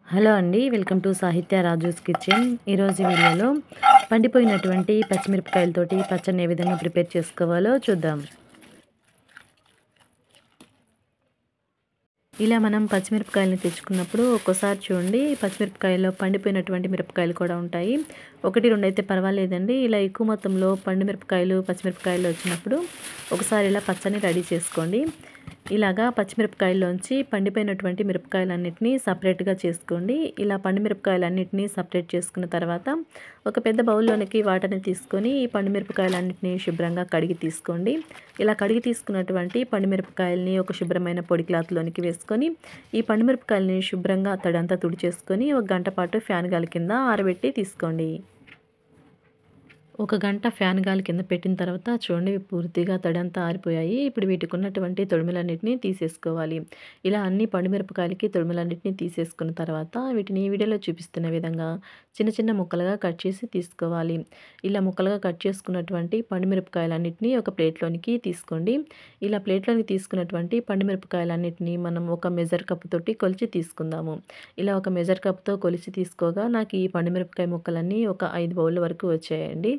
Hello అండి. Welcome to సాహిత్య Raju's kitchen. ఈరోజు వీడియోలో పండిపోయినటువంటి పచ్చిమిరపకాయలతోటి పచ్చడిని ఏ విధంగా ప్రిపేర్ చేసుకోవాలో చూద్దాం. ఇలా మనం పచ్చిమిరపకాయలని తెచ్చుకున్నప్పుడు ఒక్కోసారి చూడండి పచ్చిమిరపకాయల్లో పండిపోయినటువంటి మిరపకాయలు కూడా ఉంటాయి. 1, 2 అయితే పర్వాలేదండి. ఇలా ఎక్కువ మొత్తంలో పండు మిరపకాయలు, పచ్చిమిరపకాయలు వచ్చినప్పుడు ఒకసారి ఇలా పచ్చడిని రెడీ చేసుకోండి. ఇలాగా పచ్చిమిరపకాయల్లోంచి పండిపోయినటువంటి మిరపకాయలన్నిటిని సపరేట్‌గా చేసుకోండి. ఇలా పండు మిరపకాయలన్నిటిని సపరేట్ చేసుకున్న తర్వాత ఒక పెద్ద బౌల్‌లోనికి వాటర్‌ని తీసుకొని ఈ పండు మిరపకాయలన్నిటిని శుభ్రంగా కడిగి తీసుకోండి. ఇలా కడిగి తీసుకున్నటువంటి పండు మిరపకాయలని ఒక శుభ్రమైన పొడి క్లాత్‌లోనికి వేసుకొని ఈ పండు మిరపకాయలని శుభ్రంగా తడంతా తుడిచేసుకొని ఒక గంట పాటు ఫ్యాన్ గాలి కింద ఆరబెట్టి తీసుకోండి. ఒక గంట ఫ్యాన్ గాలి కింద పెట్టిన తర్వాత చూడండి పూర్తిగా తడంతా ఆరిపోయాయి. ఇప్పుడు వీటికి ఉన్నటువంటి తొడిమలన్నిటిని తీసేసుకోవాలి. ఇలా అన్ని పండుమిరపకాయలకి తొడిమలన్నిటిని తీసేసుకున్న తర్వాత వీటిని ఈ వీడియోలో చూపిస్తున్న విధంగా చిన్న చిన్న ముక్కలుగా కట్ చేసి తీసుకోవాలి. ఇలా ముక్కలుగా కట్ చేసుకున్నటువంటి పండుమిరపకాయలన్నిటిని ఒక ప్లేట్లోనికి తీసుకోండి. ఇలా ప్లేట్లోనికి తీసుకున్నటువంటి పండుమిరపకాయలన్నిటిని మనం ఒక మెజర్ కప్ తోటి కొలిచి తీసుకుందాము. ఇలా ఒక మెజర్ కప్తో కొలిచి తీసుకోగా నాకు ఈ పండుమిరపకాయ ముక్కలన్నీ ఒక 5 బౌళ్ళ వరకు వచ్చాయండి.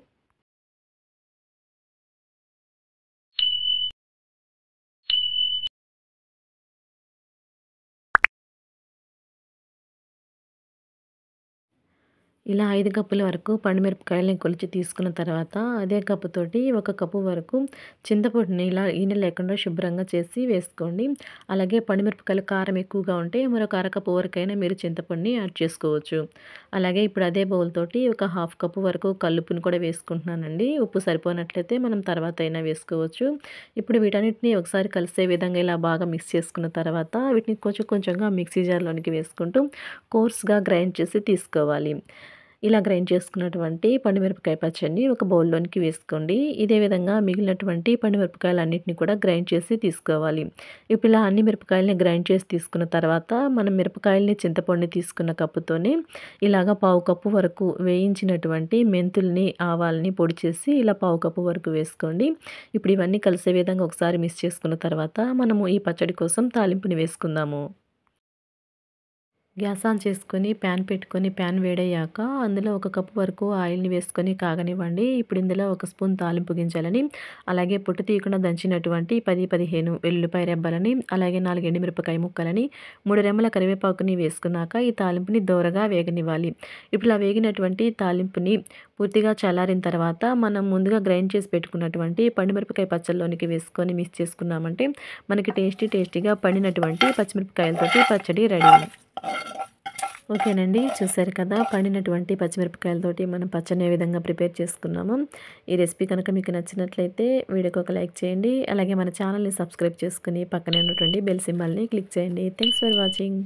ఇలా 5 కప్పుల వరకు పండుమిరపకాయలని కొలిచి తీసుకున్న తర్వాత అదే కప్పుతోటి 1 కప్పు వరకు చింతపండుని ఇలా ఈనె లేకుండా శుభ్రంగా చేసి వేసుకోండి. అలాగే పండుమిరపకాయలు కారం ఎక్కువగా ఉంటే మరొక అరకప్పు వరకైనా మీరు చింతపండుని యాడ్ చేసుకోవచ్చు. అలాగే ఇప్పుడు అదే బౌల్ తోటి ఒక హాఫ్ కప్పు వరకు కల్లుప్పుని కూడా వేసుకుంటున్నానండి. ఉప్పు సరిపోనట్లయితే మనం తర్వాత అయినా వేసుకోవచ్చు. ఇప్పుడు వీటన్నిటిని ఒకసారి కలిసే విధంగా ఇలా బాగా మిక్స్ చేసుకున్న తర్వాత వీటిని కొంచెం కొంచెంగా మిక్సీ జార్‌లోనికి వేసుకుంటూ కోర్స్‌గా గ్రైండ్ చేసి తీసుకోవాలి. ఇలా గ్రైండ్ చేసుకున్నటువంటి పండుమిరపకాయ పచ్చడిని ఒక బౌల్‌లోనికి వేసుకోండి. ఇదే విధంగా మిగిలినటువంటి పండుమిరపకాయలన్నిటిని కూడా గ్రైండ్ చేసి తీసుకోవాలి. ఇప్పుడు ఇలా అన్ని మిరపకాయలని గ్రైండ్ చేసి తీసుకున్న తర్వాత మనం మిరపకాయలని చింతపండుని తీసుకున్న కప్పుతోనే ఇలాగ పావు కప్పు వరకు వేయించినటువంటి మెంతుల్ని, ఆవాల్ని పొడి చేసి ఇలా పావు కప్పు వరకు వేసుకోండి. ఇప్పుడు ఇవన్నీ కలిసే విధంగా ఒకసారి మిక్స్ చేసుకున్న తర్వాత మనము ఈ పచ్చడి కోసం తాలింపుని వేసుకుందాము. గ్యాస్ ఆన్ చేసుకొని ప్యాన్ పెట్టుకొని ప్యాన్ వేడయ్యాక అందులో 1 కప్పు వరకు ఆయిల్‌ని వేసుకొని కాగనివ్వండి. ఇప్పుడు ఇందులో 1 స్పూన్ తాలింపు గింజలని, అలాగే పొట్టు తీయకుండా దంచినటువంటి 10, 15 వెల్లుల్లిపాయ రెబ్బలని, అలాగే 4 ఎండుమిరపకాయ ముక్కలని, 3 రెమ్మల కరివేపాకుని వేసుకున్నాక ఈ తాలింపుని దోరగా వేగనివ్వాలి. ఇప్పుడు ఇలా వేగినటువంటి తాలింపుని పూర్తిగా చల్లారిన తర్వాత మనం ముందుగా గ్రైండ్ చేసి పెట్టుకున్నటువంటి పండుమిరపకాయ పచ్చడిలోనికి వేసుకొని మిక్స్ చేసుకున్నామంటే మనకి టేస్టీగా పండినటువంటి పచ్చిమిరపకాయలతోటి పచ్చడి రెడీ. ఓకేనండి. చూసారు కదా పండినటువంటి పచ్చిమిరపకాయలతోటి మనం పచ్చడిని ఏ విధంగా ప్రిపేర్ చేసుకున్నామో. ఈ రెసిపీ కనుక మీకు నచ్చినట్లయితే వీడియోకి ఒక లైక్ చేయండి. అలాగే మన ఛానల్‌ని సబ్స్క్రైబ్ చేసుకొని పక్కనే ఉన్నటువంటి బెల్ సింబల్‌ని క్లిక్ చేయండి. Thanks for watching.